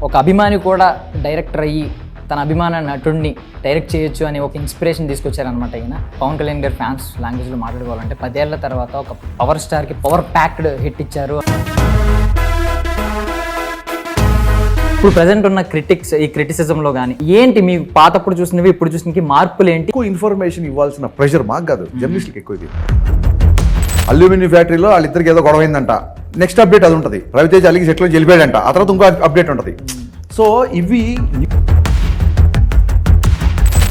ఒక అభిమాని కూడా డైరెక్టర్ అయ్యి తన అభిమాన నటుడిని డైరెక్ట్ చేయొచ్చు అని ఒక ఇన్స్పిరేషన్ తీసుకొచ్చారనమాట. ఈయన పవన్ కళ్యాణ్ గారి ఫ్యాన్స్ లాంగ్వేజ్లో మాట్లాడుకోవాలంటే 10 ఏళ్ల తర్వాత ఒక పవర్ స్టార్కి పవర్ ప్యాక్డ్ హిట్ ఇచ్చారు. ఇప్పుడు ప్రజెంట్ ఉన్న క్రిటిక్స్ ఈ క్రిటిసిజంలో కానీ ఏంటి మీకు పాతప్పుడు చూసినవి ఇప్పుడు చూసినవి మార్పులు ఏంటి? ఎక్కువ ఇన్ఫర్మేషన్ ఇవ్వాల్సిన ప్రెషర్ మాకు కాదు, జర్నలిస్ట్కి ఎక్కువ ఇది. అల్యూమినియం ఫ్యాక్టరీలో వాళ్ళిద్దరికి ఏదో గొడవైందంట, నెక్స్ట్ అప్డేట్ అది ఉంటుంది. రవితేజ అలిగి సెట్లో వెళ్ళిపోయాడంట, ఆ తర్వాత ఇంకో అప్డేట్ ఉంటుంది. సో ఇవి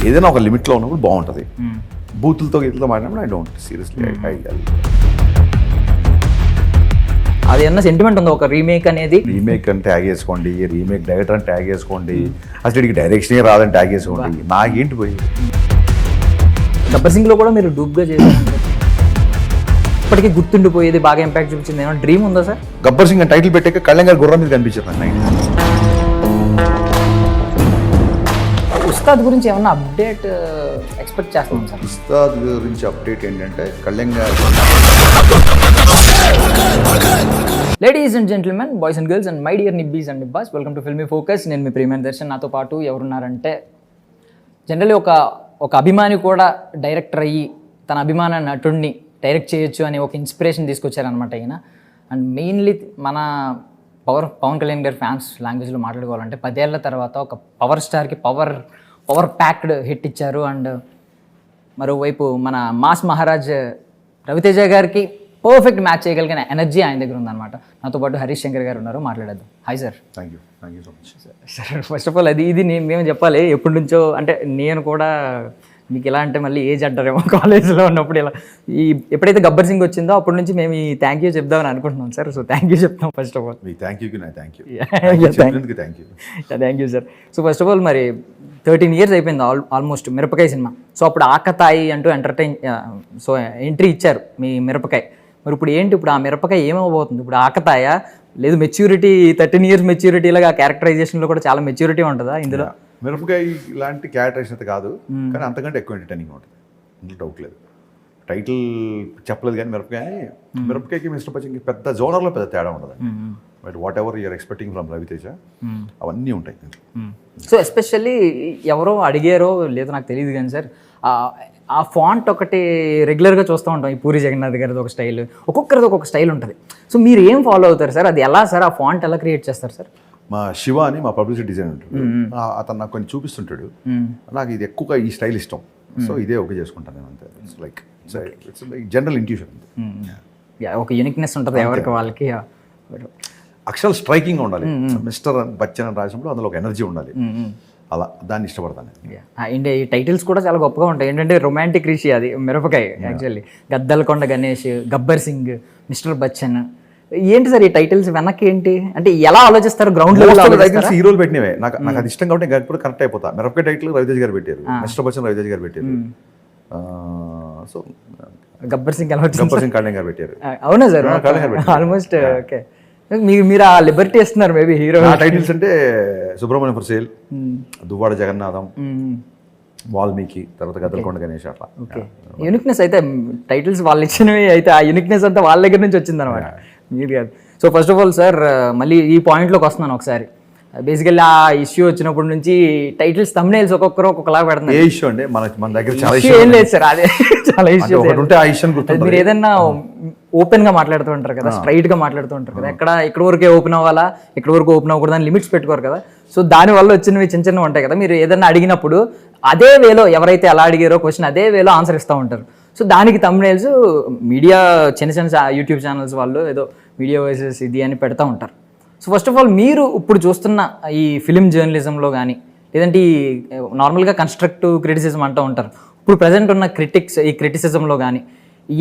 ఏదైనా ఒక లిమిట్లో ఉన్నప్పుడు బాగుంటుంది. బూతులతో గీతలతో మాట్లాడినప్పుడు ఐ డోంట్ సీరియస్లీ అది అన్న సెంటిమెంట్ ఉంది. ఒక రీమేక్ అనేది రీమేక్ అని ట్యాగ్ చేసుకోండి, రీమేక్ డైరెక్టర్ అని ట్యాగ్ చేసుకోండి, అసలు ఇడికి డైరెక్షన్ రాదని ట్యాగ్ చేసుకోండి. నాకేంటి పోయి గబ్బర్ సింగ్ లో కూడా మీరు డూప్గా చేశారు, ఇప్పటికీ గుర్తుండిపోయేది బాగా ఇంపాక్ట్ చూపించింది ఏమన్నా డ్రీమ్ ఉందా సార్? గబ్బర్ సింగ్ అని టైటిల్ పెట్టాక కళ్యాణ్ గారు గుర్రం మీద కనిపించారు నైట్. ఉస్తాద్ గురించి ఏమన్నా అప్డేట్ ఎక్స్పెక్ట్ చేస్తున్నాం సార్? ఉస్తాద్ గురించి అప్డేట్ ఏంటంటే కళ్యాణ్ గారు. Ladies and gentlemen, boys and girls and my dear నిబ్బీస్ అండ్ నిబ్బాస్, వెల్కమ్ టు ఫిల్మీ ఫోకస్. నేను మీ ప్రియమైన దర్శన్. నాతో పాటు ఎవరున్నారంటే జనరల్లీ ఒక అభిమాని కూడా డైరెక్టర్ అయ్యి తన అభిమాన నటుడిని డైరెక్ట్ చేయొచ్చు అని ఒక ఇన్స్పిరేషన్ తీసుకొచ్చారనమాట ఈయన. అండ్ మెయిన్లీ మన పవన్ కళ్యాణ్ గారి ఫ్యాన్స్ లాంగ్వేజ్లో మాట్లాడుకోవాలంటే 10 ఏళ్ల తర్వాత ఒక పవర్ స్టార్కి పవర్ ప్యాక్డ్ హిట్ ఇచ్చారు. అండ్ మరోవైపు మన మాస్ మహారాజ్ రవితేజ గారికి పర్ఫెక్ట్ మ్యాచ్ చేయగలిగిన ఎనర్జీ ఆయన దగ్గర ఉందన్నమాట. నాతో పాటు హరీష్ శంకర్ గారు ఉన్నారు, మాట్లాడేద్దాం. Hi sir. Thank you so much sir. First of all ఇది మేము చెప్పాలి ఎప్పటి నుంచో, అంటే నేను కూడా మీకు ఎలా అంటే మళ్ళీ ఏజ్ అంటారేమో, కాలేజ్లో ఉన్నప్పుడు ఇలా ఎప్పుడైతే గబ్బర్ సింగ్ వచ్చిందో అప్పటి నుంచి మేము ఈ థ్యాంక్ యూ చెప్దామని అనుకుంటున్నాం సార్. సో థ్యాంక్ యూ చెప్తాం first of all. Thank you sir. So first of all మరి 13 years అయిపోయింది ఆల్మోస్ట్ మిరపకాయ సినిమా. సో అప్పుడు ఆకతాయి అంటూ ఎంట్రీ ఇచ్చారు మీ మిరపకాయ. మరి ఇప్పుడు ఏంటి, ఇప్పుడు ఆ మిరపకాయ ఏమవబోతుంది? ఇప్పుడు ఆకతాయ లేదు మెచ్యూరిటీ 13 years మెచ్యూరిటీ లాగా క్యారెక్టరైజేషన్లో కూడా చాలా మెచ్యూరిటీ ఉంటుందా ఇందులో? మిరపకాయ ఇలాంటి క్యారెక్టరైజేషన్ అయితే కాదు, కానీ అంతకంటే ఎక్కువ ఎంటర్టైనింగ్ ఉంటుంది, ఇందులో డౌట్ లేదు. టైటిల్ చెప్పలేదు కానీ మిరపకాయకి మిస్టర్ బచ్చన్కి పెద్ద జోనర్లో పెద్ద తేడా ఉండదు. But whatever you're expecting from Raviteja అవన్నీ ఉంటాయి. సో ఎస్పెషల్లీ ఎవరో అడిగారో లేదో నాకు తెలియదు కానీ సార్, ఆ ఫాంట్ ఒకటి రెగ్యులర్గా చూస్తూ ఉంటాం. ఈ పూరి జగన్నాథ్ గారిది ఒక స్టైల్, ఒక్కొక్కరిది ఒక్కొక్క స్టైల్ ఉంటుంది. సో మీరు ఏం ఫాలో అవుతారు సార్? అది ఎలా సార్, ఆ ఫాంట్ ఎలా క్రియేట్ చేస్తారు సార్? మా శివ అని మా పబ్లిసిటీ డిజైనర్ ఉంటాడు, అతను నాకు కొన్ని చూపిస్తుంటాడు. నాకు ఇది ఎక్కువగా ఈ స్టైల్ ఇష్టం, సో ఇదే ఓకే చేసుకుంటాను నేను. అంతే, like it's like general intuition. ఒక యూనిక్నెస్ ఉంటుంది ఎవరికి వాళ్ళకి. అక్షరాలు స్ట్రైకింగ్ ఉండాలి. మిస్టర్ బచ్చన్ అని రాసినప్పుడు అందులో ఒక ఎనర్జీ ఉండాలి, అలా దాన్ని ఇష్టపడతాను. అండ్ ఈ టైటిల్స్ కూడా చాలా గొప్పగా ఉంటాయి. ఏంటంటే రొమాంటిక్ రిషి అది మిరపకాయ యాక్చువల్లీ, గద్దలకొండ గణేష్, గబ్బర్ సింగ్, మిస్టర్ బచ్చన్. ఏంటి సార్ ఈ టైటిల్స్ వెనక్కి ఏంటి అంటే ఎలా ఆలోచిస్తారు? గ్రౌండ్ లెవెల్ టైటిల్స్ హీరోలు పెట్టినవే. నాకు అది ఇష్టం కాబట్టి ఇప్పుడు కరెక్ట్ అయిపోతా. మిరపకాయ టైటిల్ రవితేజ గారు పెట్టారు, మిస్టర్ బచ్చన్ రవితేజ గారు పెట్టారు, సో గబ్బర్ సింగ్ కళ్యాణ్ గారు పెట్టారు. అవునా సార్? Almost okay. మీరు ఆ లిబర్టీ ఇస్తున్నారు మేబీ హీరో. టైటిల్స్ అంటే సుబ్రహ్మణ్యం ఫర్ సేల్, దువ్వాడ జగన్నాథం, వాల్మీకి, తర్వాత గద్దలకొండ గణేష్, అట్లా. ఓకే, యూనిక్నెస్ అయితే టైటిల్స్ వాళ్ళు ఇచ్చినవి అయితే ఆ యూనిక్నెస్ అంతా వాళ్ళ దగ్గర నుంచి వచ్చింది అనమాట, మీరు కాదు. So first of all sir, మళ్ళీ ఈ పాయింట్లోకి వస్తున్నాను ఒకసారి. బేసికల్లీ ఆ ఇష్యూ వచ్చినప్పటి నుంచి టైటిల్స్ థంబ్నెయిల్స్ ఒక్కొక్కరు ఒక్కొక్కలా పెడుతున్నారు. ఏ ఇష్యూ అంటే మన దగ్గర చాలా ఏం లేదు సార్, అదే చాలా ఇష్యూ. మీరు ఏదన్నా ఓపెన్ గా మాట్లాడుతూ ఉంటారు కదా, స్ట్రైట్ గా మాట్లాడుతూ ఉంటారు కదా, ఇక్కడ వరకే ఓపెన్ అవ్వాలా, ఇక్కడ వరకు ఓపెన్ అవ్వకూడదు అని లిమిట్స్ పెట్టుకోరు కదా. సో దాని వల్ల వచ్చినవి చిన్న చిన్నవి ఉంటాయి కదా. మీరు ఏదన్నా అడిగినప్పుడు అదే వేలో ఎవరైతే ఎలా అడిగారో క్వశ్చన్ అదే వేలో ఆన్సర్ ఇస్తూ ఉంటారు. సో దానికి థంబ్నెయిల్స్ మీడియా చిన్న యూట్యూబ్ ఛానల్స్ వాళ్ళు ఏదో మీడియా వాయిసెస్ ఇది అని పెడతా ఉంటారు. సో ఫస్ట్ ఆఫ్ ఆల్ మీరు ఇప్పుడు చూస్తున్న ఈ ఫిలిం జర్నలిజంలో కానీ లేదంటే ఈ నార్మల్గా కన్స్ట్రక్టివ్ క్రిటిసిజం అంటూ ఉంటారు, ఇప్పుడు ప్రజెంట్ ఉన్న క్రిటిక్స్ ఈ క్రిటిసిజంలో కానీ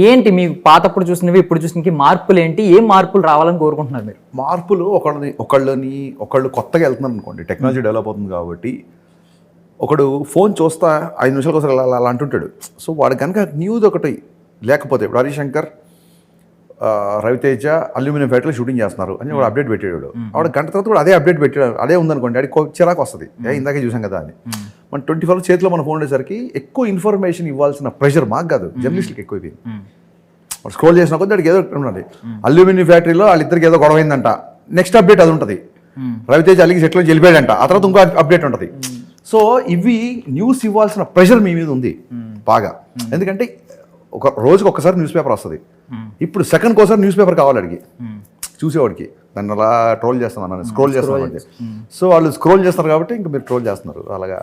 ఏంటి మీకు పాతప్పుడు చూసినవి ఇప్పుడు చూసినవి మార్పులు ఏంటి, ఏం మార్పులు రావాలని కోరుకుంటున్నారు మీరు? మార్పులు ఒకళ్ళు కొత్తగా వెళ్తున్నారు అనుకోండి, టెక్నాలజీ డెవలప్ అవుతుంది కాబట్టి. ఒకడు ఫోన్ చూస్తా 5 నిమిషాలకు ఒకసారి అలా అంటుంటాడు. సో వాడు కనుక న్యూస్ ఒకటి లేకపోతే, ఇప్పుడు హరిశంకర్ రవితేజ అల్యూమినియం ఫ్యాక్టరీలో షూటింగ్ చేస్తున్నారు అని వాడు అప్డేట్ పెట్టాడు. వాడు గంట తర్వాత కూడా అదే అప్డేట్ పెట్టాడు, అదే ఉందనుకోండి, అది చిరాకు వస్తుంది, ఇందాకే చూసాం కదా అని. మన 24 చేతిలో మన ఫోన్ ఉండేసరికి ఎక్కువ ఇన్ఫర్మేషన్ ఇవ్వాల్సిన ప్రెషర్ మాకు కాదు, జర్నలిస్ట్కి ఎక్కువ అయిపోయింది. వాడు స్క్రోల్ చేసిన కొద్ది వాడికి ఏదో ఉండాలి. అల్యూమినియం ఫ్యాక్టరీలో వాళ్ళిద్దరికి ఏదో గొడవైందంట, నెక్స్ట్ అప్డేట్ అది ఉంటుంది. రవితేజ అలిగి సెట్లో వెళ్ళిపోయాడంట, ఆ తర్వాత ఇంకో అప్డేట్ ఉంటుంది. సో ఇవి న్యూస్ ఇవ్వాల్సిన ప్రెషర్ మీ మీద ఉంది బాగా. ఎందుకంటే ఒక రోజుకి ఒక్కసారి న్యూస్ పేపర్ వస్తుంది, ఇప్పుడు సెకండ్కి ఒకసారి న్యూస్ పేపర్ కావాలి అడిగి చూసేవాడికి. దాన్ని అలా ట్రోల్ చేస్తున్నాను, స్క్రోల్ చేస్తున్నాను. సో వాళ్ళు స్క్రోల్ చేస్తున్నారు కాబట్టి ఇంకా మీరు ట్రోల్ చేస్తున్నారు అలాగా.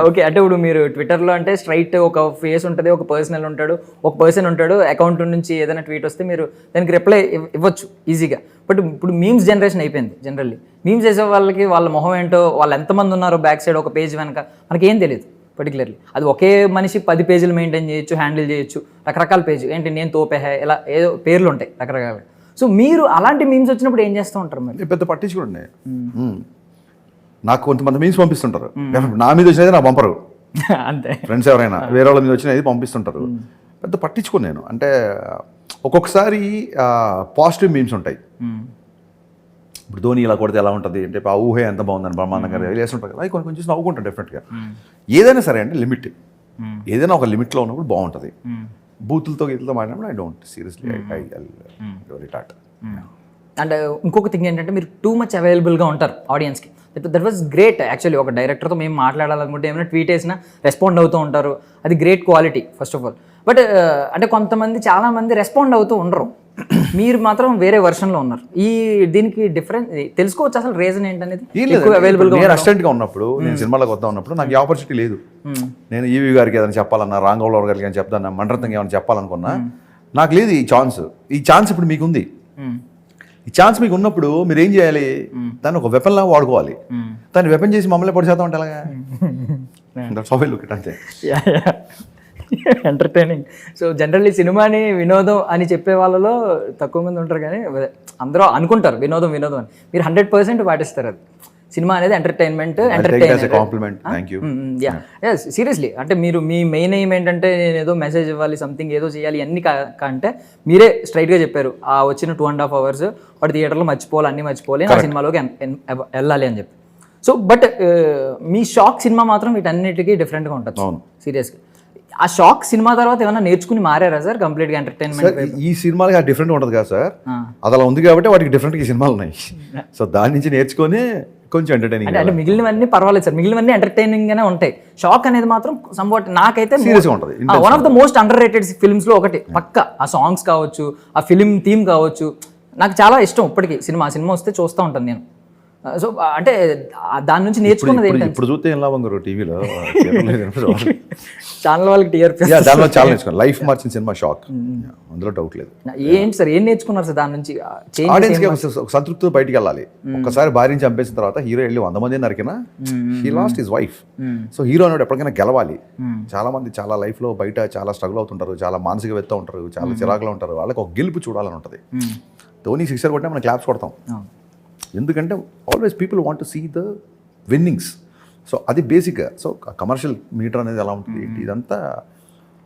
ఓకే, అంటే ఇప్పుడు మీరు ట్విట్టర్లో అంటే స్ట్రైట్ ఒక ఫేస్ ఉంటుంది, ఒక పర్సనల్ ఉంటాడు, ఒక పర్సన్ ఉంటాడు. అకౌంట్ నుంచి ఏదైనా ట్వీట్ వస్తే మీరు దానికి రిప్లై ఇవ్వచ్చు ఈజీగా. బట్ ఇప్పుడు మీమ్స్ జనరేషన్ అయిపోయింది. జనరల్లీ మీమ్స్ చేసే వాళ్ళకి వాళ్ళ మొహం ఏంటో, వాళ్ళు ఎంతమంది ఉన్నారో బ్యాక్ సైడ్ ఒక పేజ్ వెనక మనకి ఏం తెలియదు పర్టికులర్లీ. అది ఒకే మనిషి 10 పేజీలు మెయింటైన్ చేయొచ్చు, హ్యాండిల్ చేయొచ్చు, రకరకాల పేజ్ ఏంటి నేను తోపేహే ఇలా ఏదో పేర్లు ఉంటాయి రకరకాల. సో మీరు అలాంటి మీమ్స్ వచ్చినప్పుడు ఏం చేస్తూ ఉంటారు? మరి పెద్ద పట్టించుకోండి. నాకు కొంతమంది మీమ్స్ పంపిస్తుంటారు, నా మీద వచ్చినది నాకు పంపరు. అంతే, ఫ్రెండ్స్ ఎవరైనా వేరే వాళ్ళ మీద వచ్చినది పంపిస్తుంటారు, పెద్ద పట్టించుకోను నేను. అంటే ఒక్కొక్కసారి పాజిటివ్ మీమ్స్ ఉంటాయి. ఇప్పుడు ధోని ఇలా కొడితే ఎలా ఉంటుంది అంటే ఆ ఊహే ఎంత బాగుందని బ్రహ్మాండంగా వేస్తుంటారు కదా, అవి కొన్ని కొంచెం నవ్వుకుంటాను డెఫినెట్గా. ఏదైనా సరే అంటే లిమిట్, ఏదైనా ఒక లిమిట్లో ఉన్నప్పుడు బాగుంటుంది. బూతులతో గీతులతో మాట్లాడినప్పుడు I don't seriously I thought. And ఇంకొక థింగ్ ఏంటంటే మీరు టూ మచ్ అవైలబుల్గా ఉంటారు ఆడియన్స్కి. That was great actually. ఒక డైరెక్టర్తో మేము మాట్లాడాలనుకుంటే ఏమైనా ట్వీట్ వేసినా రెస్పాండ్ అవుతూ ఉంటారు, అది great quality first of all. But అంటే కొంతమంది చాలామంది రెస్పాండ్ అవుతూ ఉండరు, మీరు మాత్రం వేరే వర్షన్లో ఉన్నారు. ఈ దీనికి డిఫరెన్స్ తెలుసుకోవచ్చు అసలు రీజన్ ఏంటనేది? అవైలబుల్గా నేను అసిస్టెంట్గా ఉన్నప్పుడు, నేను సినిమాలకు వద్దాం ఉన్నప్పుడు నాకు ఈ ఆపర్చునిటీ లేదు. నేను ఈవీ గారికి ఏదైనా చెప్పాలన్నా, రాంగోళ గారికి ఏమైనా చెప్తాను, మండరత్నంగా ఏమైనా చెప్పాలనుకున్నా నాకు లేదు ఈ ఛాన్స్. ఈ ఛాన్స్ ఇప్పుడు మీకు ఉంది. ఈ ఛాన్స్ మీకు ఉన్నప్పుడు మీరు ఏం చేయాలి? దాన్ని ఒక వెపన్ లాగా వాడుకోవాలి. దాన్ని వెపన్ చేసి మమ్మల్ని పొడి చేద్దాం అంటే అలాగా అంతే. ఎంటర్టైనింగ్. సో జనరల్లీ సినిమాని వినోదం అని చెప్పే వాళ్ళలో తక్కువ మంది ఉంటారు, కానీ అందరూ అనుకుంటారు వినోదం వినోదం అని. మీరు 100% పాటిస్తారు. అది సినిమా అనేది ఎంటర్టైన్మెంట్, సీరియస్లీ. అంటే మీరు మీ మెయిన్ ఎయిమ్ ఏంటంటే నేను ఏదో మెసేజ్ ఇవ్వాలి, సంథింగ్ ఏదో చేయాలి అన్ని కంటే మీరే స్ట్రైట్గా చెప్పారు ఆ వచ్చిన 2.5 hours వాటి థియేటర్లో మర్చిపోవాలి, అన్నీ మర్చిపోవాలి, ఆ సినిమాలోకి వెళ్ళాలి అని చెప్పి. So but me shock cinema మాత్రం వీటన్నిటికీ డిఫరెంట్గా ఉంటుంది సీరియస్గా. ఆ షాక్ సినిమా తర్వాత ఏమైనా నేర్చుకుని మారారా సార్ కంప్లీట్గా ఎంటర్టైన్మెంట్? ఈ సినిమాకి ఆ డిఫరెంట్ ఉంటుంది కదా సార్, అది అలా ఉంది కాబట్టి వాటికి డిఫరెంట్గా సినిమాలు ఉన్నాయి. సో దాని నుంచి నేర్చుకొని కొంచెం ఎంటర్టైనింగ్. అంటే మిగిలినవన్నీ పర్వాలేదు సార్, మిగిలినవన్నీ ఎంటర్టైనింగ్ గానే ఉంటాయి. షాక్ అనేది మాత్రం సంవాట్ నాకైతే సీరియస్గా ఉంటుంది. One of the most under rated films లో ఒకటి పక్క. ఆ సాంగ్స్ కావచ్చు, ఆ ఫిలిం థీమ్ కావచ్చు, నాకు చాలా ఇష్టం ఇప్పటికీ. సినిమా వస్తే చూస్తూ ఉంటాను నేను. సో అంటే దాని నుంచి నేర్చుకున్నది ఏంటంటే, ఇప్పుడు చూస్తే ఏం లాభం గారు టీవీలో ఛానల్ వాళ్ళకి టీఆర్పీ దానిలో చాలా నేర్చుకున్నాను. లైఫ్ మార్చిన సినిమా షాక్, అందులో డౌట్ లేదు. ఏంటి సార్ ఏం నేర్చుకున్నారు సార్ దాని నుంచి? ఆడియన్స్ సంతృప్తితో బయటికి వెళ్ళాలి. ఒక్కసారి భార్యని చంపేసిన తర్వాత హీరో వెళ్ళి 100 మంది నరికినా he lost his wife. So hero అనేవాడు ఎప్పటికైనా గెలవాలి. చాలా మంది చాలా లైఫ్ లో బయట చాలా స్ట్రగుల్ అవుతుంటారు, చాలా మానసిక వెత్త ఉంటారు, చాలా చిరాకులో ఉంటారు. వాళ్ళకి ఒక గెలుపు చూడాలని ఉంటుంది. ధోని 6 కొట్టినా మనం క్లాప్స్ కొడతాం, ఎందుకంటే always people want to see the winnings. So అది బేసిక్గా. సో కమర్షియల్ మీటర్ అనేది ఎలా ఉంటుంది ఏంటి ఇదంతా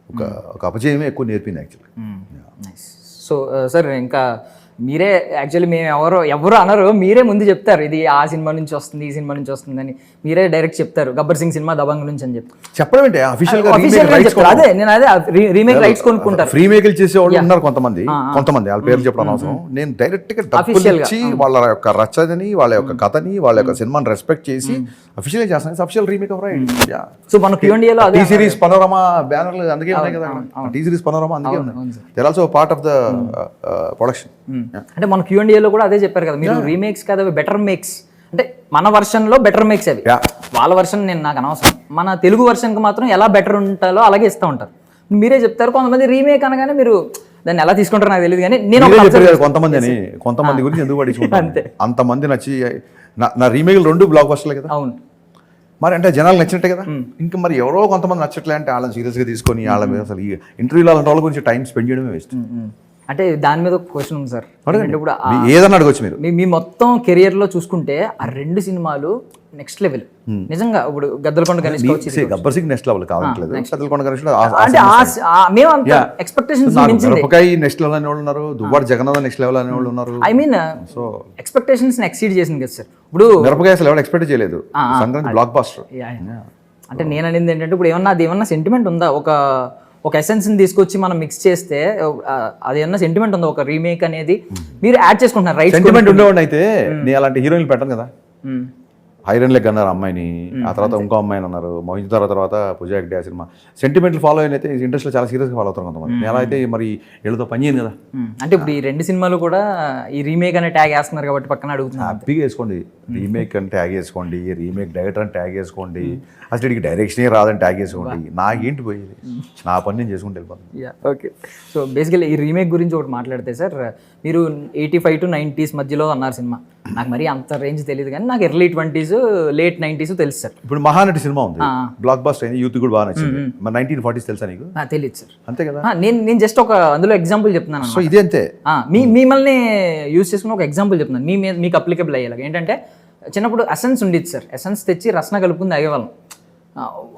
ఒక అపజయమే ఎక్కువ నేర్పింది యాక్చువల్లీ. సో సార్ ఇంకా మీరే యాక్చువల్లీ మేము ఎవరు అనరు, మీరే ముందు చెప్తారు ఇది ఆ సినిమా నుంచి వస్తుంది, ఈ సినిమా నుంచి వస్తుంది అని మీరే డైరెక్ట్ చెప్తారు. గబ్బర్ సింగ్ సినిమా దబంగ్ నుంచి అని చెప్పి చెప్పడం ఏంటి? అదే నేను అదే రీమేక్ రైట్స్ కొనుక్కుంటారు. రీమేక్లు చేసే వాళ్ళు ఉన్నారు కొంతమంది వాళ్ళ పేర్లు చెప్పడం అవసరం. నేను డైరెక్ట్ గా డబ్బులు ఇచ్చి వాళ్ళ యొక్క రచనని, వాళ్ళ యొక్క కథని, వాళ్ళ యొక్క సినిమాని రెస్పెక్ట్ చేసి అఫీషియల్ చేస్తాను. Official remake of right. So మన Q&Aలో టీ సిరీస్ పనోరమా బ్యానర్లు అందుకే ఉన్నాయి కదా, టీ సిరీస్ పనోరమా అందుకే ఉన్నాయి. They also part of the production. అంటే మన Q&Aలో కూడా అదే చెప్పారు కదా మీరు, రీమేక్స్ కదా బెటర్ మేక్స్. అంటే మన వర్షన్ లో బెటర్ మేక్స్ అవి, వాళ్ళ వర్షన్ నేను నాకు అనవసరం. మన తెలుగు వర్షన్ కి మాత్రం ఎలా బెటర్ ఉంటాలో అలాగే ఇస్తూ ఉంటారు. మీరే చెప్తారు. కొంతమంది రీమేక్ అనగానే మీరు దాన్ని ఎలా తీసుకుంటారో నాకు తెలియదు, కానీ నేను కొంతమంది గురించి ఎందుకు పట్టించుకుంటాను అంతే. అంతమంది నచ్చి నా రీమేక్లు 2 బ్లాక్ బస్టర్లే కదా. అవును, మరి అంటే జనాలు నచ్చినట్టే కదా. ఇంకా మరి ఎవరో కొంతమంది నచ్చట్లే అంటే వాళ్ళని సీరియస్గా తీసుకొని వాళ్ళ మీద అసలు ఈ ఇంటర్వ్యూలో అలాంటి వాళ్ళ గురించి టైం స్పెండ్ చేయడమే వేస్ట్. అంటే దాని మీద ఒక క్వశ్చన్ ఉంది సార్. ఇప్పుడు ఏదన్నా అడగచ్చు మీరు. మీ మొత్తం కెరియర్ లో చూసుకుంటే ఆ 2 సినిమాలు నెక్స్ట్ లెవెల్ నిజంగా. ఇప్పుడు గద్దలకొండ గణేష్ గబ్బర్ సింగ్ నెక్స్ట్ లెవెల్ కావట్లేదు, Gaddalakonda Ganesh expectations next level అనే వాళ్ళు ఉన్నారు, దువ్వాడు జగన్నాథ్ నెక్స్ట్ లెవెల్ అనే వాళ్ళు ఉన్నారు. I mean so expectations exceed చేసింది కదా సార్. ఇప్పుడు మిరపకాయ అసలు ఎవరు ఎక్స్పెక్ట్ చేయలేదు, సంక్రాంతి బ్లాక్ బస్టర్. అంటే నేను అనేది ఏంటంటే ఇప్పుడు ఏమన్నా సెంటిమెంట్ ఉందా? ఒక ఎసెన్స్ని తీసుకొచ్చి మనం మిక్స్ చేస్తే అది ఏమన్నా సెంటిమెంట్ ఉంది ఒక రీమేక్ అనేది మీరు యాడ్ చేసుకుంటున్నారు రైట్ సెంటిమెంట్ ఉండేవాడిని అయితే నేను అలాంటి హీరోయిన్లు పెట్టను కదా. ఐరన్ లెగ్ అన్నారు అమ్మాయిని, ఆ తర్వాత ఇంకో అమ్మాయిని అన్నారు, మోహిన్ తర్వాత పూజా హెగ్డే సినిమా. సెంటిమెంట్లు ఫాలో అయిన అయితే ఇండస్ట్రీలో చాలా సీరియస్గా ఫాలో అవుతారు కొంతమంది. నేను అలా అయితే మరి వీళ్ళతో పని చేయను కదా. అంటే ఇప్పుడు ఈ 2 సినిమాలు కూడా ఈ రీమేక్ అనే ట్యాగ్ వేస్తున్నారు కాబట్టి పక్కన అడుగుతున్నారు. హ్యాపీగా వేసుకోండి, రీమేక్ అని ట్యాగ్ వేసుకోండి, రీమేక్ డైరెక్టర్ అని ట్యాగ్ వేసుకోండి, అసలు వీడికి డైరెక్షనే రాదని ట్యాగ్ వేసుకోండి. నాకేంటి పోయేది, నా పని నేను చేసుకుంటూ వెళ్ళిపోతాను. ఓకే. సో బేసికలీ ఈ రీమేక్ గురించి ఒకటి మాట్లాడితే సార్, మీరు 85 to 90s మధ్యలో అన్నారు సినిమా. నాకు మరి అంత రేంజ్ తెలియదు కానీ నాకు ఎర్లీ 20s లేట్ 90s తెలుసు సార్. ఇప్పుడు మహానటి సినిమా ఉంది, బ్లాక్ బస్టర్ అయింది, యూత్ కూడా బాగా నచ్చింది. మరి 1940s తెలుసా నీకు? తెలియదు సార్. అంతే కదా. నేను జస్ట్ ఒక అందులో ఎగ్జాంపుల్ చెప్తున్నాను. సో ఇది అంతే, మిమ్మల్ని యూజ్ చేసుకుని ఒక ఎగ్జాంపుల్ చెప్తున్నాను మీకు అప్లికబుల్ అయ్యేలాగా. ఏంటంటే చిన్నప్పుడు ఎసెన్స్ ఉండేది సార్, ఎసెన్స్ తెచ్చి రసన కలుపుకుని తాగేవాళ్ళం.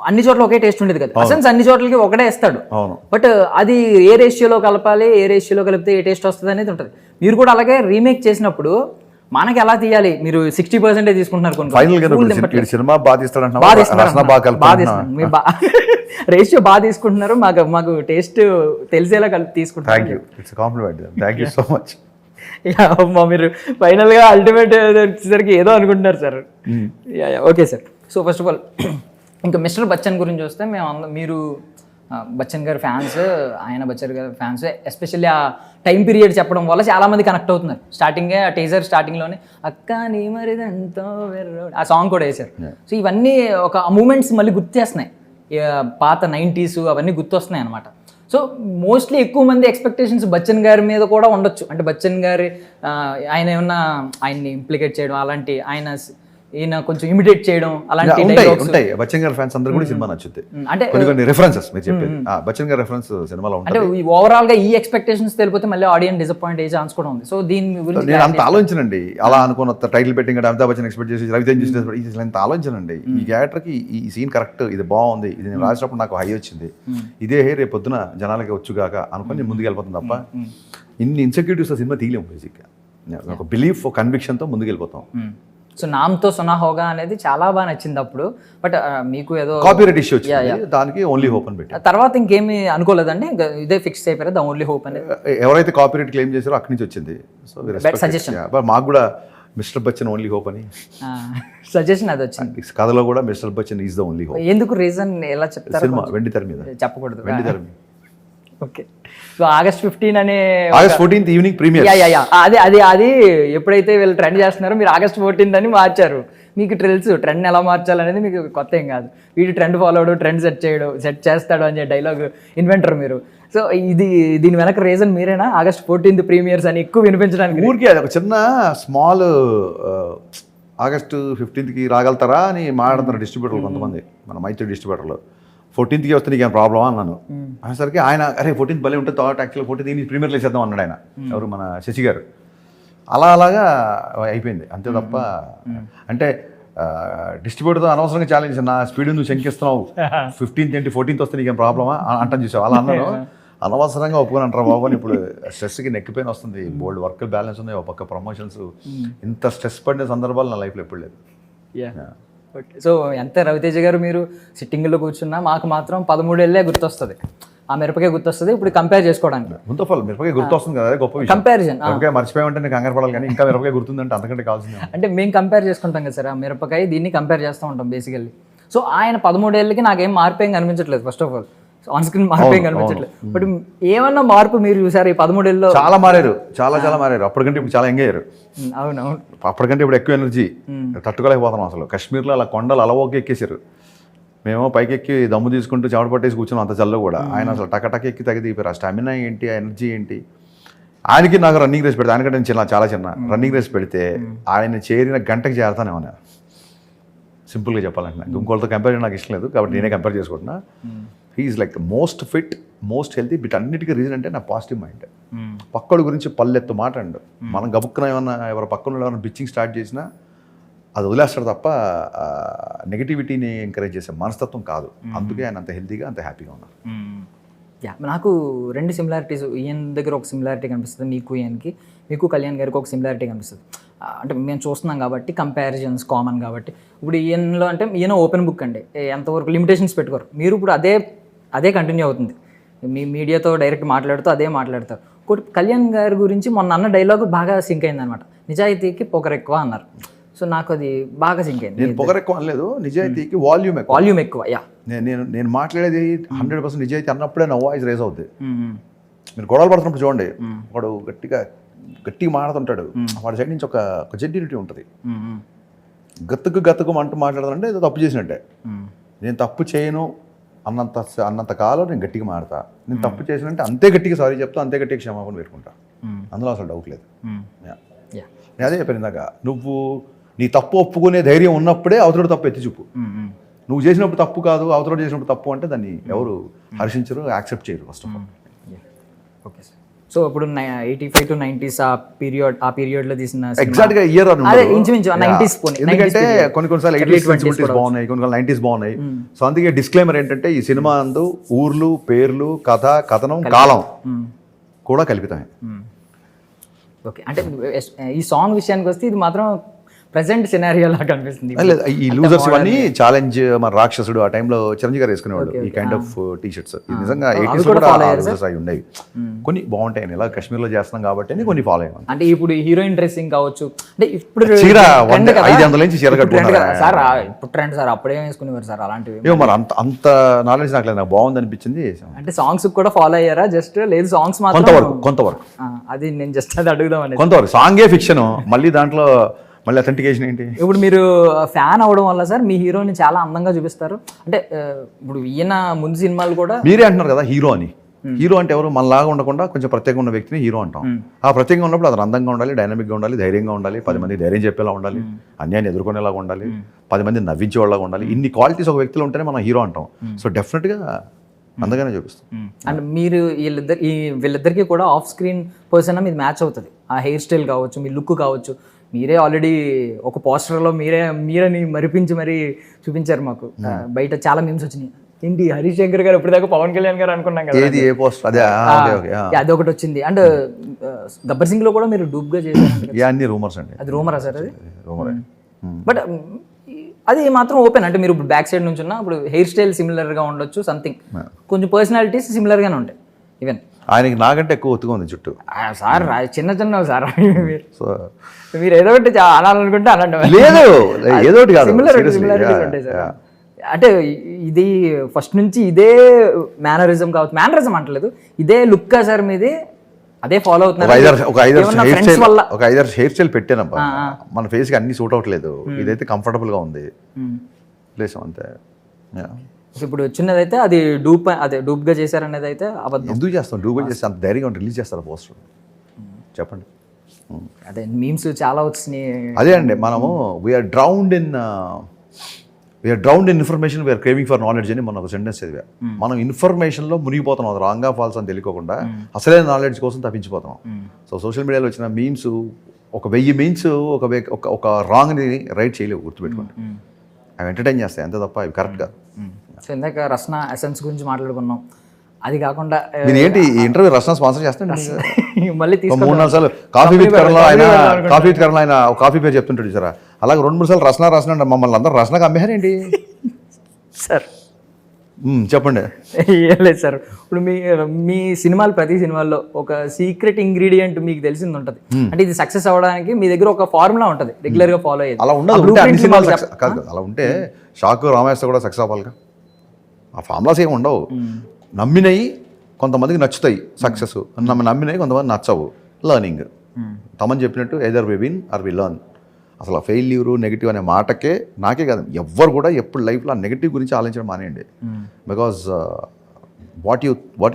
అన్ని చోట్ల ఒకే టేస్ట్ ఉండేది కదా, ఎసెన్స్ అన్ని చోట్లకి ఒకటే వేస్తాడు. బట్ అది ఏ రేషియోలో కలపాలి, ఏ రేషియోలో కలిపితే ఏ టేస్ట్ వస్తుంది అనేది ఉంటుంది. మీరు కూడా అలాగే రీమేక్ చేసినప్పుడు మనకి ఎలా తీయాలి, మీరు 60% తీసుకుంటున్నారు రేషియో బాగా తీసుకుంటున్నారు, మాకు టేస్ట్ తెలిసేలా కలిపి తీసుకుంటారు. మీరు ఫైనల్ గా అల్టిమేట్ వచ్చేసరికి ఏదో అనుకుంటున్నారు sir. Okay sir. So first of all ఇంకా మిస్టర్ బచ్చన్ గురించి వస్తే మీరు బచ్చన్ గారి ఫ్యాన్స్, ఆయన బచ్చన్ గారి ఫ్యాన్స్, ఎస్పెషల్లీ ఆ టైం పీరియడ్ చెప్పడం వల్ల చాలా మంది కనెక్ట్ అవుతున్నారు. స్టార్టింగే ఆ టీజర్ స్టార్టింగ్లోనే అక్క నీ మరిదంతో ఆ సాంగ్ కూడా వేశారు. సో ఇవన్నీ ఒక మూమెంట్స్ మళ్ళీ గుర్తు చేస్తున్నాయి, పాత 90s అవన్నీ గుర్తొస్తున్నాయి అనమాట. సో మోస్ట్లీ ఎక్కువ మంది ఎక్స్పెక్టేషన్స్ బచ్చన్ గారి మీద కూడా ఉండొచ్చు. అంటే బచ్చన్ గారి ఆయన ఏమన్నా ఆయన్ని ఇంప్లికేట్ చేయడం, అలాంటి ఈయన కొంచెం ఇమిటేట్ చేయడం అలాంటి ఉంటాయి. బచ్చన్ గారి ఫ్యాన్స్ అందరూ కూడా సినిమా నచ్చుద్ది. అంటే కొన్ని రిఫరెన్సెస్ మీరు చెప్పేది బచ్చన్ గారి రిఫరెన్స్ సినిమాలో అంటే ఓవరాల్ గా ఈ ఎక్స్పెక్టేషన్స్ తెలిపోతే మళ్ళీ ఆడియన్స్ డిసప్పాయింట్ అయ్యే ఛాన్స్ కూడా ఉంది. సో దీని గురించి నేను అంత ఆలోచించనండి. అలా అనుకున్న టైటిల్ పెట్టింగ్ అమితాబ్ బచ్చన్ ఎక్స్పెక్ట్ చేసి రవితేజ్ చేసి అంత ఆలోచించనండి. ఈ క్యారెక్టర్ కి ఈ సీన్ కరెక్ట్, ఇది బాగుంది, ఇది నేను రాసినప్పుడు నాకు హై వచ్చింది, ఇదే రేపు పొద్దున జనాలకి వచ్చుగాక అనుకుని ముందుకు వెళ్ళిపోతుంది తప్ప ఇన్ని ఇన్సెక్యూరిటీస్ సినిమా తీయలేము. బేసిక్గా ఒక బిలీఫ్, కంవిక్షన్తో ముందుకు వెళ్ళిపోతాం. సో నామ్తో సునా హోగా అనేది చాలా బాగా నచ్చింది అప్పుడు. బట్ మీకు ఏదో కాపీరైట్ ఇష్యూ వచ్చింది, దానికి ఓన్లీ హోప్ అని పెట్టి తర్వాత ఇంకేమి అనుకోలేదండి, ఇదే ఫిక్స్ అయిపోయారు ద ఓన్లీ హోప్ అనేది. ఎవరైతే కాపీరైట్ క్లెయిమ్ చేశారో అక్కడి నుంచి వచ్చింది. సో సజెషన్ మాకు కూడా మిస్టర్ బచ్చన్ ఓన్లీ హోప్ అని సజెషన్ అది వచ్చింది. కథలో కూడా mister Bachchan is the only hope. ఎందుకు రీజన్ ఎలా చెప్తారు? సినిమా వెండి తెర మీద చెప్పకూడదు, వెండి తెర మీద. ఓకే. సో August 15 అనే August 14th ఈవినింగ్ ప్రీమియర్. అది ఎప్పుడైతే వీళ్ళు ట్రెండ్ చేస్తున్నారో మీరు August 14th అని మార్చారు. మీకు తెలుసు ట్రెండ్ ఎలా మార్చాలనేది, మీకు కొత్త ఏం కాదు. వీడు ట్రెండ్ ఫాలో అవడు, ట్రెండ్ సెట్ చేస్తాడు అని డైలాగ్ ఇన్వెంటర్ మీరు. సో దీని వెనక రీజన్ మీరేనా? August 14th ప్రీమియర్స్ అని ఎక్కువ వినిపించడానికి ఊరికే అది ఒక చిన్న స్మాల్ August 15th రాగలుగుతారా అని మాట్లాడుతున్నారు డిస్ట్రిబ్యూటర్లు కొంతమంది, మన మైత్రి డిస్ట్రిబ్యూటర్లు. 14th వస్తే నీకు ఏం ప్రాబ్లమా అన్నాను. అనేసరికి ఆయన అరే 14th భలే ఉంటుంది థాట్, యాక్చువల్గా 14th ప్రీమియర్లు వేసేద్దాం అన్నాడు ఆయన. ఎవరు? మన శశి గారు. అలాగా అయిపోయింది అంతే తప్ప. అంటే డిస్ట్రిబ్యూటర్తో అనవసరంగా ఛాలెంజ్, నా స్పీడ్ నువ్వు శంకిస్తున్నావు, 15th ఏంటి 14th వస్తే నీకేం ప్రాబ్లమా అంటాను చూసావు. అలా అన్నాను, అనవసరంగా ఒప్పుకొని అంటారా బాబు అని. ఇప్పుడు స్ట్రెస్కి నెక్కిపోయిన వస్తుంది, బోల్డ్ వర్క్ బ్యాలెన్స్ ఉంది, ఒక పక్క ప్రమోషన్స్. ఇంత స్ట్రెస్ పడిన సందర్భాలు నా లైఫ్లో ఎప్పుడు లేదు. ఓకే. సో ఎంత రవితేజ గారు మీరు సిట్టింగ్లో కూర్చున్నా మాకు మాత్రం 13 ఏళ్ళే గుర్తొస్తుంది, ఆ మిరపకాయ గుర్తొస్తుంది. ఇప్పుడు కంపేర్ చేసుకోవడానికి ముందు మిరపకాయ గుర్తొస్తుంది కదా, గొప్ప కంపారిజన్. మిరపకాయ మర్చిపోయామంటే నేను కంగారు పడాలి, కానీ ఇంకా మిరపకాయ గుర్తుందంటే అంతకంటే కావాల్సింది. అంటే మేము కంపేర్ చేసుకుంటాం కదా సార్, ఆ మిరపకాయ దీన్ని కంపేర్ చేస్తూ ఉంటాం బేసికల్లీ. సో ఆయన 13 ఏళ్ళకి నాకేం మార్పు ఏం కనిపించట్లేదు. First of all on screen మార్పు ఏం కనిపించట్లేదు. బట్ ఏమన్నా మార్పు మీరు చూసారు ఈ 13 ఏళ్ళలో? చాలా మారారు, చాలా మారారు. అప్పటికంటే ఇప్పుడు చాలా ఎంగ్ అయ్యారు. అవునవును. అప్పటికంటే ఇప్పుడు ఎక్కువ ఎనర్జీ, తట్టుకోలేకపోతున్నాం అసలు. కాశ్మీర్లో అలా కొండలు అలవోకి ఎక్కేసారు, మేము పైకెక్కి దమ్ము తీసుకుంటూ చెమట పట్టేసి కూర్చున్నాం అంత చల్ల కూడా. ఆయన అసలు టకటక ఎక్కి తగ్గిపోయారు. ఆ స్టామినా ఏంటి, ఆ ఎనర్జీ ఏంటి. ఆయనకి నాకు రన్నింగ్ రేస్ పెడితే, ఆయనకంటే నేను చాలా చిన్న రన్నింగ్ రేస్ పెడితే ఆయన చేరిన గంటకి చేరతానే ఉన్నా. సింపుల్గా చెప్పాలంటే ఇంకోళ్ళతో కంపేర్ చేయడం నాకు ఇష్టం లేదు కాబట్టి నేనే కంపేర్ చేసుకుంటున్నా. He's like most fit, most healthy. But అన్నిటికీ రీజన్ అంటే నా పాజిటివ్ మైండ్. పక్కడు గురించి పల్లెత్తు మాట అండు. మనం గబుక్కున ఏమన్నా ఎవరు పక్కన ఏమైనా బిచ్చింగ్ స్టార్ట్ చేసినా అది వదిలేస్తాడు తప్ప నెగిటివిటీని ఎంకరేజ్ చేసే మనస్తత్వం కాదు. అందుకే ఆయన అంత హెల్తీగా, అంత హ్యాపీగా ఉన్నారు. నాకు 2 సిమిలారిటీస్ ఈయన దగ్గర ఒక సిమిలారిటీ కనిపిస్తుంది, మీకు ఈయనకి, మీకు కళ్యాణ్ గారికి ఒక సిమిలారిటీ కనిపిస్తుంది. అంటే మేము చూస్తున్నాం కాబట్టి కంపారిజన్స్ కామన్ కాబట్టి. ఇప్పుడు ఈయనలో అంటే ఈయన ఓపెన్ బుక్ అండి, ఎంతవరకు లిమిటేషన్స్ పెట్టుకోరు. మీరు ఇప్పుడు అదే కంటిన్యూ అవుతుంది. మీ మీడియాతో డైరెక్ట్ మాట్లాడుతూ అదే మాట్లాడతారు. ఇంకోటి కళ్యాణ్ గారి గురించి మొన్న అన్న డైలాగ్ బాగా సింక్ అయింది అనమాట, నిజాయితీకి పొగరు ఎక్కువ అన్నారు. సో నాకు అది బాగా సింక్ అయింది. నేను పొగరు ఎక్కువ అనలేదు, నిజాయితీకి వాల్యూమ్ ఎక్కువ. యా, నేను మాట్లాడేది 100% నిజాయితీ అన్నప్పుడే నా వాయిస్ రేజ్ అవుద్ది. మీరు గొడవలు పడుతున్నప్పుడు చూడండి, వాడు గట్టిగా మాట్లాడుతుంటాడు, వాడి సైడ్ నుంచి ఒక జెన్యూనిటీ ఉంటుంది. గతుకు అంటూ మాట్లాడాలంటే ఏదో తప్పు చేసినట్టే. నేను తప్పు చేయను అన్నంత కాలం నేను గట్టిగా మాడతా. నేను తప్పు చేసినంటే అంతే గట్టిగా సారీ చెప్తా, అంతే గట్టిగా క్షమాపణ పెట్టుకుంటా. అందులో అసలు డౌట్ లేదు. నేను అదే చెప్పాను ఇందాక, నువ్వు నీ తప్పు ఒప్పుకునే ధైర్యం ఉన్నప్పుడే అవతరుడు తప్పు ఎత్తి చూపు. నువ్వు చేసినప్పుడు తప్పు కాదు, అవతరుడు చేసినప్పుడు తప్పు అంటే దాన్ని ఎవరు హర్షించరు, యాక్సెప్ట్ చేయరు first of all. Okay sir. So ఇప్పుడు 85 to 90s ఆ పీరియడ్ లో తీసిన ఎగ్జాక్ట్ గా ఇయర్ ఎందుకంటే కొన్నిసార్లు 80s సెన్సిబిలిటీస్ బాగున్నాయి, కొన్ని 90s బాగున్నాయి. సో అందుకే డిస్క్లైమర్ ఏంటంటే ఈ సినిమా అందు ఊర్లు, పేర్లు, కథ, కథనం, కాలం కూడా కల్పితమే. ఓకే, అంటే ఈ సాంగ్ విషయానికి వస్తే ఇది మాత్రం ప్రెసెంట్ సినారియో లాగా కనిపిస్తుంది. ఈ లూజర్స్ ఇవన్నీ ఛాలెంజ్ మన రాక్షసుడు ఆ టైంలో చిరంజీవి గారు వేసుకునేవాళ్ళు ఈ కైండ్ ఆఫ్ టీ షర్ట్స్. నిజంగా 80s కూడా లూజర్స్ అయి ఉండేవి. కొన్ని బాగుంటాయి, ఇలా కాశ్మీర్లో చేస్తున్నాం కాబట్టి కొన్ని ఫాలో అయ్యాం. అంటే ఇప్పుడు హీరోయిన్ డ్రెస్సింగ్ కావచ్చు, అంటే ఇప్పుడు చీర 500 నుంచి చీర కట్టుకుంటారు సార్, ఇప్పుడు ట్రెండ్ సార్, అప్పుడేం వేసుకునేవారు సార్ అలాంటివి? ఏమో మరి అంత నాలెడ్జ్ నాకు లేదు, నాకు బాగుంది అనిపించింది. అంటే సాంగ్స్ కూడా ఫాలో అయ్యారా? జస్ట్ లేదు సాంగ్స్ మాత్రం కొంతవరకు అది నేను జస్ట్ అది అడుగుదాం అనేది. కొంతవరకు సాంగే ఫిక్షన్, మళ్ళీ దాంట్లో మళ్ళీ అథెంటికేషన్ ఏంటి? ఇప్పుడు మీరు ఫ్యాన్ అవడం వల్ల సార్ మీ హీరోని చాలా అందంగా చూపిస్తారు. అంటే ఇప్పుడు ఈయన ముందు సినిమాలు కూడా మీరే అంటున్నారు కదా హీరో అని. హీరో అంటే ఎవరు? మనలాగా ఉండకుండా కొంచెం ప్రత్యేకంగా ఉన్న వ్యక్తిని హీరో అంటాం. ఆ ప్రత్యేకంగా ఉన్నప్పుడు అది అందంగా ఉండాలి, డైనమిక్గా ఉండాలి, ధైర్యంగా ఉండాలి, 10 మంది ధైర్యం చెప్పేలా ఉండాలి, అన్యాయాన్ని ఎదుర్కొనేలాగా ఉండాలి, 10 మంది నవ్వించేవాళ్ళగా ఉండాలి. ఇన్ని క్వాలిటీస్ ఒక వ్యక్తిలో ఉంటేనే మనం హీరో అంటాం. సో డెఫినెట్గా అందగానే చూపిస్తాం. అండ్ మీరు వీళ్ళిద్దరికి కూడా ఆఫ్ స్క్రీన్ పర్సన్ మీది మ్యాచ్ అవుతుంది. ఆ హెయిర్ స్టైల్ కావచ్చు, మీ లుక్ కావచ్చు. మీరే ఆల్రెడీ ఒక పోస్టర్లో మీరని మరిపించి మరీ చూపించారు మాకు. బయట చాలా మీమ్స్ వచ్చినాయి, ఏంటి హరీష్ శంకర్ గారు ఇప్పటిదాకా పవన్ కళ్యాణ్ గారు అనుకున్నాం కదా, అది ఒకటి వచ్చింది. అండ్ గబ్బర్ సింగ్ లో కూడా మీరు డూప్ గా చేశారు. అన్ని రూమర్స్ అండి. అది రూమరా సార్? అది రూమర్. బట్ అది మాత్రం ఓపెన్, అంటే మీరు ఇప్పుడు బ్యాక్ సైడ్ నుంచి ఉన్నా ఇప్పుడు హెయిర్ స్టైల్ సిమిలర్ గా ఉండొచ్చు, సంథింగ్ కొంచెం పర్సనాలిటీస్ సిమిలర్ గానే ఉంటాయి. ఈవెన్ ఆయనకి నాకంటే ఎక్కువ ఒత్తుగా ఉంది చుట్టూ సార్, చిన్న సార్. మీరు ఏదో ఒకటి అనాలనుకుంటే అనండి, లేదు ఏదో ఒకటి కాదు, సిమిలారిటీస్ ఉంటాయి సార్. అంటే ఇది ఫస్ట్ నుంచి ఇదే మేనరిజం కావచ్చు, మేనరిజం అంటలేదు, ఇదే లుక్ సార్ మీది, అదే ఫాలో అవుతున్నారు. ఒక 5 హెయిర్ స్టైల్ పెట్టానబ్బా, మన ఫేస్ కి అన్ని సూట్ అవ్వట్లేదు, ఇదైతే కంఫర్టబుల్ గా ఉంది ప్లేస్ అంతే. ఇప్పుడు చిన్నదైతే అది డూప్ గా చేశారనేది అయితే అబద్ధం. ఎందుకు చేస్తాం? డూప్ చేస్తే అంత ధైర్యంగా రిలీజ్ చేస్తారు పోస్టర్, చెప్పండి. అదే మీమ్స్ చాలా వచ్చినాయి. అదే అండి, మనము we're drowned in information, we're craving for knowledge అని మనం ఒక సెంటెన్స్ చదివా. మనం ఇన్ఫర్మేషన్లో మునిగిపోతున్నాం, అది రాంగా ఫాల్స్ అని తెలియకుండా అసలైన నాలెడ్జ్ కోసం తప్పించిపోతాం. సో సోషల్ మీడియాలో వచ్చిన మీమ్స్ 1000 మీమ్స్ ఒక రాంగ్ని రైట్ చేయలేవు, గుర్తుపెట్టుకోండి. అవి ఎంటర్టైన్ చేస్తాయి అంతే తప్ప ఇవి కరెక్ట్ కాదు. సో ఇందాక రస్న ఎసెన్స్ గురించి మాట్లాడుకున్నాం, అది కాకుండా మీరు ఏంటి ఈ ఇంటర్వ్యూ రస్న స్పాన్సర్ చేస్తాను మళ్ళీ 3-4 సార్లు కాఫీ విత్ కరణ్ ఆయన కాఫీ పేరు చెప్తుంటాడు సార్, అలాగే 2-3 సార్లు రస్న అంటే మమ్మల్ని అందరూ రస్నకు అమ్మేహారేంటి సార్? చెప్పండి. ఏం లేదు సార్, ఇప్పుడు మీ సినిమాలు ప్రతి సినిమాల్లో ఒక సీక్రెట్ ఇంగ్రీడియంట్ మీకు తెలిసింది ఉంటుంది. అంటే ఇది సక్సెస్ అవ్వడానికి మీ దగ్గర ఒక ఫార్ములా ఉంటుంది, రెగ్యులర్ గా ఫాలో అయ్యేది. అలా ఉండదు అన్ని సినిమాలు కాదు, అలా ఉంటే షాకు రామేశ్వర కూడా సక్సెస్ అవ్వాలిగా. ఆ ఫార్ములాస్ ఏమి ఉండవు. నమ్మినవి కొంతమందికి నచ్చుతాయి సక్సెస్, నమ్మినవి కొంతమంది నచ్చవు. లర్నింగ్ తమని చెప్పినట్టు either we win or we learn. అసలు ఫెయిల్యూరు నెగిటివ్ అనే మాటకే నాకే కాదు ఎవ్వరు కూడా ఎప్పుడు లైఫ్లో ఆ నెగిటివ్ గురించి ఆలోచించడం మానేయండి. Because what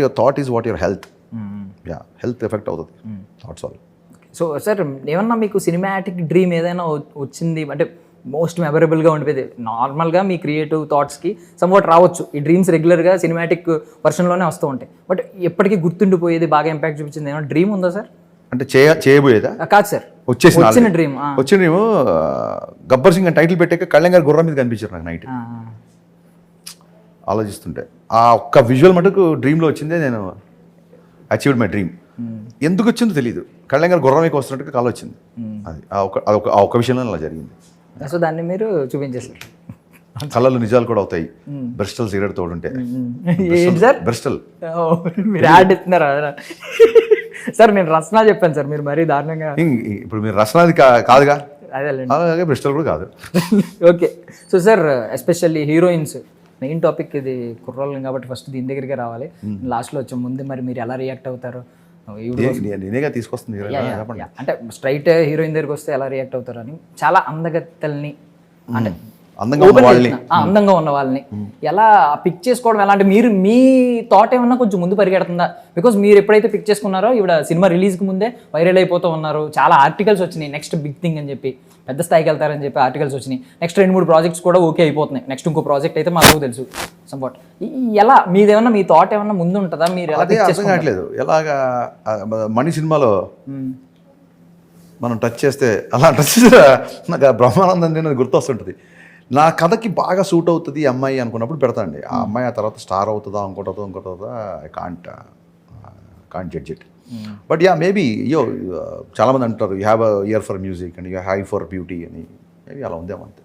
your thought is what your health. Health effect అవుతుంది, థాట్స్ ఆల్. సో సార్ ఏమన్నా మీకు సినిమాటిక్ డ్రీమ్ ఏదైనా వచ్చింది అంటే మోస్ట్ మెమరబుల్గా ఉండిపోయింది? నార్మల్గా మీ క్రియేటివ్ థాట్స్కి సమ్వాట్ రావచ్చు, ఈ డ్రీమ్స్ రెగ్యులర్గా సినిమాటిక్ వర్షన్లోనే వస్తూ ఉంటాయి, బట్ ఎప్పటికీ గుర్తుండిపోయేది, బాగా ఇంపాక్ట్ చూపించింది ఏమైనా డ్రీమ్ ఉందా సార్? అంటే చేయబోయేదా? కాదు సార్, వచ్చిన డ్రీమ్. గబ్బర్ సింగ్ అని టైటిల్ పెట్టాక కళ్యాణ్ గారు గుర్రం మీద కనిపించారు నాకు నైట్ ఆలోచిస్తుంటే. ఆ ఒక్క విజువల్ మటుకు డ్రీమ్లో వచ్చిందే, నేను అచీవ్డ్ మై డ్రీమ్. ఎందుకు వచ్చిందో తెలియదు, కళ్యాణ్ గారు గుర్రం మీద వస్తున్నట్టుగా కాల్ వచ్చింది. అది ఆ ఒక్క విషయంలో అలా జరిగింది. సో దాన్ని మీరు చూపించేసారు. కళ్ళలో నిజాలు కూడా అవుతాయి బ్రిస్టల్ సిగరెట్ తోడుంటే. ఏంటి సార్ బ్రిస్టల్ మీరు యాడ్ ఇస్తున్నారా సార్? నేను రస్నా చెప్పాను సార్, మీరు మరీ దారుణంగా. ఇప్పుడు మీరు రసనాది కాదుగా, అదేలేండి. అలాగే బ్రిస్టల్ కూడా కాదు. Okay. So sir, especially heroines main topic ఇది, కుర్రోళ్ళని కాబట్టి ఫస్ట్ దీని దగ్గరికి రావాలి. లాస్ట్లో వచ్చే ముందు మరి మీరు ఎలా రియాక్ట్ అవుతారు? నేనేగా తీసుకొస్తుంది. అంటే స్ట్రైట్ హీరోయిన్ దగ్గరికి వస్తే ఎలా రియాక్ట్ అవుతారు అని, చాలా అందగత్తెల్ని అంటే అందంగా ఉన్న వాళ్ళని ఎలా పిక్ చేసుకోవడం ఎలా అంటే, మీరు మీ థాట్ ఏమన్నా కొంచెం ముందు పరిగెడుతుందా? బికాజ్ మీరు ఎప్పుడైతే పిక్ చేసుకున్నారో ఈవిడ సినిమా రిలీజ్కి ముందే వైరల్ అయిపోతూ ఉన్నారు. చాలా ఆర్టికల్స్ వచ్చినాయి, నెక్స్ట్ బిగ్ థింగ్ అని చెప్పి, పెద్ద స్థాయికి వెళ్తారని చెప్పి ఆర్టికల్స్ వచ్చినాయి. నెక్స్ట్ 2-3 ప్రాజెక్ట్స్ కూడా ఓకే అయిపోతున్నాయి. నెక్స్ట్ ఇంకో ప్రాజెక్ట్ అయితే మాకు తెలుసు సంపాట్. ఎలా మీదేమన్నా మీ థాట్ ఏమన్నా ముందు ఉంటుందా? మీరు ఎలా పిక్ చేసుకోవట్లేదు? ఎలాగా మణి సినిమాలో మనం టచ్ చేస్తే అలా టచ్ చేస్తే నాకు బ్రహ్మానందం అనేది గుర్తొస్తుంటుంది. నా కథకి బాగా సూట్ అవుతుంది ఈ అమ్మాయి అనుకున్నప్పుడు పెడతాండి. ఆ అమ్మాయి ఆ తర్వాత స్టార్ అవుతుందా ఇంకోటి I can't judge it. But yeah maybe చాలామంది అంటారు you have a year for music and you high for beauty అని. మేబీ అలా ఉందేమో అంతే.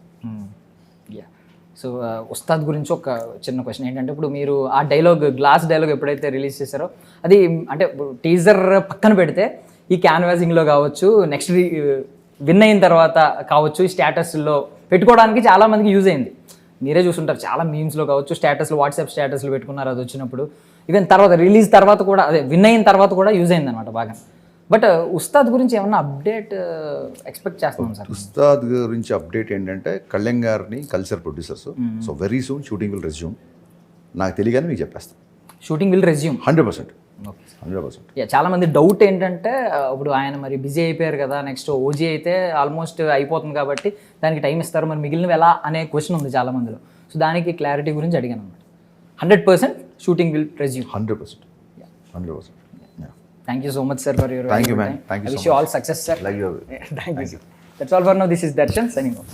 సో ఉస్తాద్ గురించి ఒక చిన్న క్వశ్చన్ ఏంటంటే, ఇప్పుడు మీరు ఆ డైలాగ్, గ్లాస్ డైలాగ్ ఎప్పుడైతే రిలీజ్ చేశారో, అది అంటే టీజర్ పక్కన పెడితే ఈ క్యాన్వాసింగ్లో కావచ్చు, నెక్స్ట్ విన్ అయిన తర్వాత కావచ్చు, ఈ స్టేటస్లో పెట్టుకోవడానికి చాలా మందికి యూజ్ అయింది. మీరే చూసుంటారు, చాలా మీమ్స్లో కావచ్చు, స్టేటస్లు, వాట్సాప్ స్టేటస్లు పెట్టుకున్నారు అది వచ్చినప్పుడు. ఈవెన్ తర్వాత రిలీజ్ తర్వాత కూడా, అదే విన్ అయిన తర్వాత కూడా యూజ్ అయింది అనమాట బాగా. బట్ ఉస్తాద్ గురించి ఏమన్నా అప్డేట్ ఎక్స్పెక్ట్ చేస్తున్నాం సార్? ఉస్తాద్ గురించి అప్డేట్ ఏంటంటే, కళ్యాణ్ గారిని culture producers, so very soon shooting will resume. నాకు తెలియగానే మీకు చెప్పేస్తాను. Shooting will resume 100%. చాలా మంది డౌట్ ఏంటంటే, ఇప్పుడు ఆయన మరి బిజీ అయిపోయారు కదా, నెక్స్ట్ ఓజీ అయితే ఆల్మోస్ట్ అయిపోతుంది కాబట్టి దానికి టైం ఇస్తారు, మరి మిగిలినవి ఎలా అనే క్వశ్చన్ ఉంది చాలా మందిలో. సో దానికి క్లారిటీ గురించి అడిగాను అనమాట. 100% shooting will resume. 100%. Thank you so much sir for your Thank you man. Thank you so much. I wish you all success sir. Like you. Thank you. That's all for now. This is Darshan signing off.